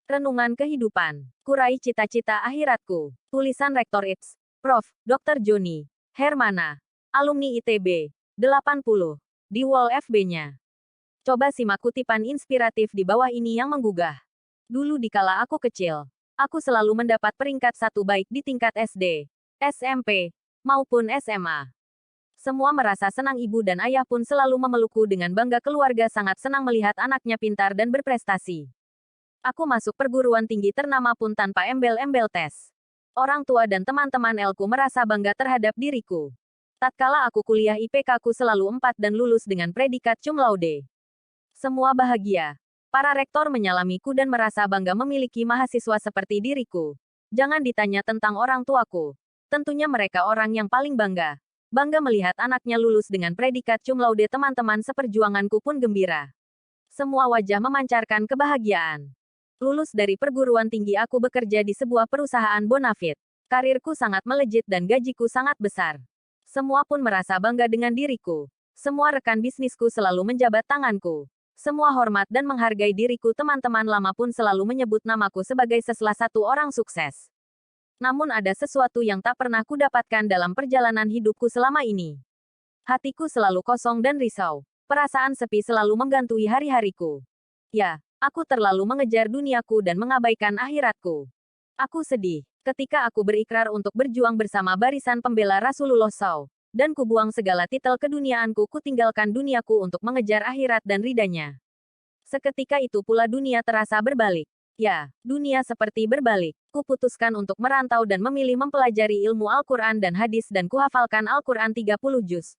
Renungan Kehidupan. Kurai Cita-Cita Akhiratku. Tulisan Rektor ITS. Prof. Dr. Joni Hermana. Alumni ITB. 80. Di wall FB-nya. Coba simak kutipan inspiratif di bawah ini yang menggugah. Dulu dikala aku kecil, aku selalu mendapat peringkat 1 baik di tingkat SD, SMP, maupun SMA. Semua merasa senang, ibu dan ayah pun selalu memelukku dengan bangga. Keluarga sangat senang melihat anaknya pintar dan berprestasi. Aku masuk perguruan tinggi ternama pun tanpa embel-embel tes. Orang tua dan teman-teman Elku merasa bangga terhadap diriku. Tatkala aku kuliah, IPK-ku selalu 4 dan lulus dengan predikat cum laude. Semua bahagia. Para rektor menyalamiku dan merasa bangga memiliki mahasiswa seperti diriku. Jangan ditanya tentang orang tuaku. Tentunya mereka orang yang paling bangga. Bangga melihat anaknya lulus dengan predikat cum laude. Teman-teman seperjuanganku pun gembira. Semua wajah memancarkan kebahagiaan. Lulus dari perguruan tinggi, aku bekerja di sebuah perusahaan bonafit. Karirku sangat melejit dan gajiku sangat besar. Semua pun merasa bangga dengan diriku. Semua rekan bisnisku selalu menjabat tanganku. Semua hormat dan menghargai diriku. Teman-teman lama pun selalu menyebut namaku sebagai salah satu orang sukses. Namun ada sesuatu yang tak pernah kudapatkan dalam perjalanan hidupku selama ini. Hatiku selalu kosong dan risau. Perasaan sepi selalu menggantui hari-hariku. Ya, aku terlalu mengejar duniaku dan mengabaikan akhiratku. Aku sedih ketika aku berikrar untuk berjuang bersama barisan pembela Rasulullah SAW, dan kubuang segala titel keduniaanku. Kutinggalkan duniaku untuk mengejar akhirat dan ridanya. Seketika itu pula dunia terasa berbalik. Ya, dunia seperti berbalik. Kuputuskan untuk merantau dan memilih mempelajari ilmu Al-Quran dan hadis, dan kuhafalkan Al-Quran 30 juz.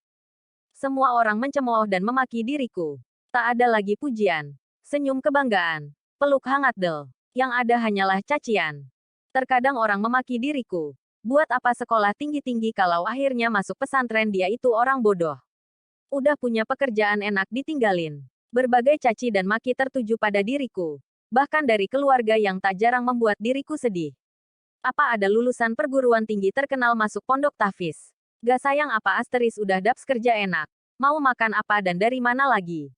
Semua orang mencemooh dan memaki diriku. Tak ada lagi pujian, senyum kebanggaan, peluk hangat del. Yang ada hanyalah cacian. Terkadang orang memaki diriku. Buat apa sekolah tinggi-tinggi kalau akhirnya masuk pesantren? Dia itu orang bodoh. Udah punya pekerjaan enak ditinggalin. Berbagai caci dan maki tertuju pada diriku. Bahkan dari keluarga yang tak jarang membuat diriku sedih. Apa ada lulusan perguruan tinggi terkenal masuk pondok tahfiz? Gak sayang apa asteris udah daps kerja enak? Mau makan apa dan dari mana lagi?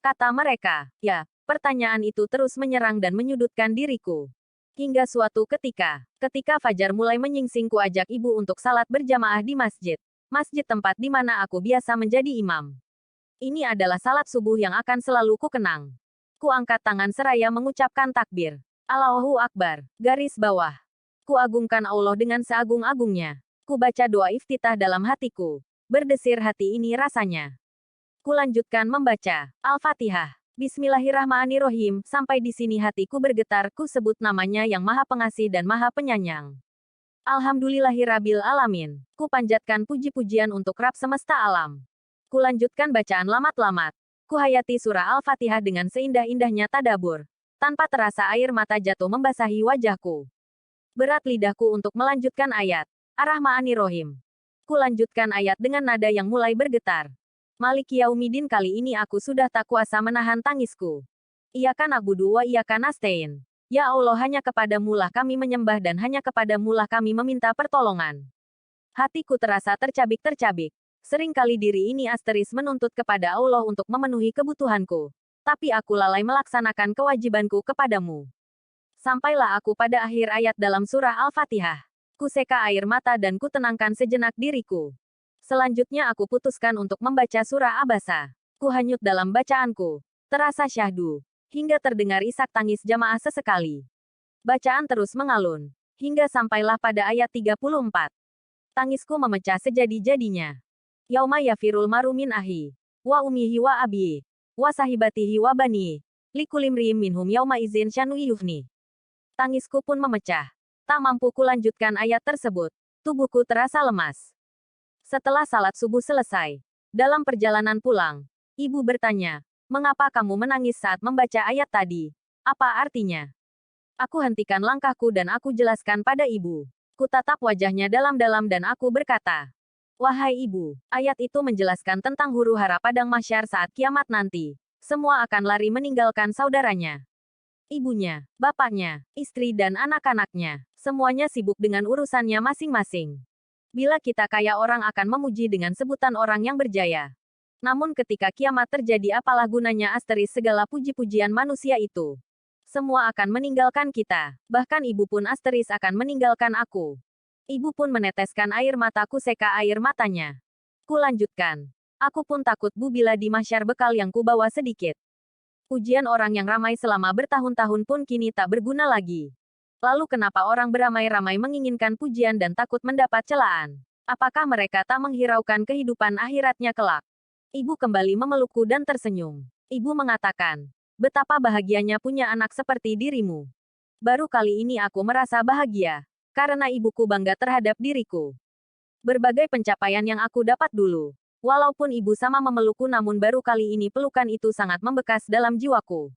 Kata mereka. Ya, pertanyaan itu terus menyerang dan menyudutkan diriku. Hingga suatu ketika fajar mulai menyingsing, ku ajak ibu untuk salat berjamaah di masjid. Masjid tempat di mana aku biasa menjadi imam. Ini adalah salat subuh yang akan selalu ku kenang. Ku angkat tangan seraya mengucapkan takbir. Allahu Akbar. Garis bawah. Ku agungkan Allah dengan seagung-agungnya. Ku baca doa iftitah dalam hatiku. Berdesir hati ini rasanya. Ku lanjutkan membaca Al-Fatihah. Bismillahirrahmanirrahim. Sampai di sini hatiku bergetar. Ku sebut namanya yang Maha Pengasih dan Maha Penyayang. Alhamdulillahirabbil alamin. Ku panjatkan puji-pujian untuk Rabb semesta alam. Ku lanjutkan bacaan lamat-lamat. Ku hayati surah Al-Fatihah dengan seindah-indahnya tadabur. Tanpa terasa air mata jatuh membasahi wajahku. Berat lidahku untuk melanjutkan ayat Ar-Rahmanir-Rahim. Ku lanjutkan ayat dengan nada yang mulai bergetar. Malik Yaumidin. Kali ini aku sudah tak kuasa menahan tangisku. Iyaka na'budu wa iyaka nasta'in. Ya Allah, hanya kepadamu lah kami menyembah dan hanya kepadamu lah kami meminta pertolongan. Hatiku terasa tercabik-tercabik. Seringkali diri ini asteris menuntut kepada Allah untuk memenuhi kebutuhanku. Tapi aku lalai melaksanakan kewajibanku kepadamu. Sampailah aku pada akhir ayat dalam surah Al-Fatihah. Ku seka air mata dan ku tenangkan sejenak diriku. Selanjutnya aku putuskan untuk membaca surah Abasa. Ku hanyut dalam bacaanku. Terasa syahdu. Hingga terdengar isak tangis jamaah sesekali. Bacaan terus mengalun. Hingga sampailah pada ayat 34. Tangisku memecah sejadi-jadinya. Yauma yafirul maru min ahi. Wa umihi wa abihi. Wa sahibatihi wa bani. Likulimriim minhum yauma izin syanu yufni. Tangisku pun memecah. Tak mampu kulanjutkan ayat tersebut. Tubuhku terasa lemas. Setelah salat subuh selesai, dalam perjalanan pulang, ibu bertanya, "Mengapa kamu menangis saat membaca ayat tadi? Apa artinya?" Aku hentikan langkahku dan aku jelaskan pada ibu. Ku tatap wajahnya dalam-dalam dan aku berkata, "Wahai ibu, ayat itu menjelaskan tentang huru-hara padang mahsyar saat kiamat nanti. Semua akan lari meninggalkan saudaranya. Ibunya, bapaknya, istri dan anak-anaknya. Semuanya sibuk dengan urusannya masing-masing. Bila kita kaya, orang akan memuji dengan sebutan orang yang berjaya. Namun ketika kiamat terjadi, apalah gunanya asteris segala puji-pujian manusia itu? Semua akan meninggalkan kita. Bahkan ibu pun Asteris akan meninggalkan aku. Ibu pun meneteskan air mataku seka air matanya. Kulanjutkan. Aku pun takut Bu bila di mahsyar bekal yang kubawa sedikit. Pujian orang yang ramai selama bertahun-tahun pun kini tak berguna lagi. Lalu kenapa orang beramai-ramai menginginkan pujian dan takut mendapat celaan? Apakah mereka tak menghiraukan kehidupan akhiratnya kelak? Ibu kembali memelukku dan tersenyum. Ibu mengatakan, betapa bahagianya punya anak seperti dirimu. Baru kali ini aku merasa bahagia. Karena ibuku bangga terhadap diriku. Berbagai pencapaian yang aku dapat dulu. Walaupun ibu sama memelukku namun baru kali ini pelukan itu sangat membekas dalam jiwaku.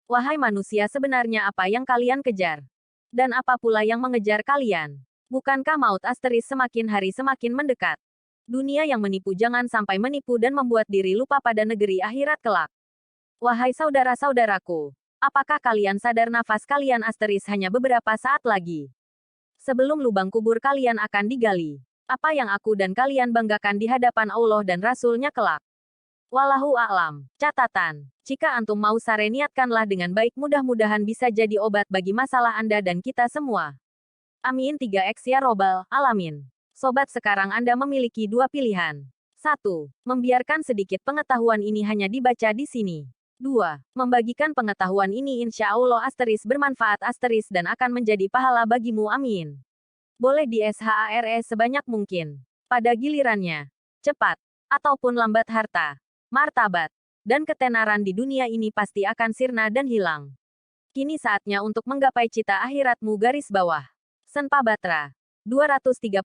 Wahai manusia sebenarnya apa yang kalian kejar? Dan apa pula yang mengejar kalian? Bukankah maut Asteris semakin hari semakin mendekat? Dunia yang menipu jangan sampai menipu dan membuat diri lupa pada negeri akhirat kelak. Wahai saudara-saudaraku, apakah kalian sadar nafas kalian Asteris hanya beberapa saat lagi? Sebelum lubang kubur kalian akan digali. Apa yang aku dan kalian banggakan di hadapan Allah dan Rasul-Nya kelak. Wallahu a'lam. Catatan. Jika antum mau sare niatkanlah dengan baik mudah-mudahan bisa jadi obat bagi masalah Anda dan kita semua. Amin 3x ya robbal alamin. Sobat sekarang Anda memiliki dua pilihan. 1. Membiarkan sedikit pengetahuan ini hanya dibaca di sini. 2. Membagikan pengetahuan ini insya Allah Asteris bermanfaat Asteris dan akan menjadi pahala bagimu amin. Boleh di SHARE sebanyak mungkin. Pada gilirannya, cepat, ataupun lambat harta, martabat, dan ketenaran di dunia ini pasti akan sirna dan hilang. Kini saatnya untuk menggapai cita akhiratmu garis bawah. Senpa Batra. 230.523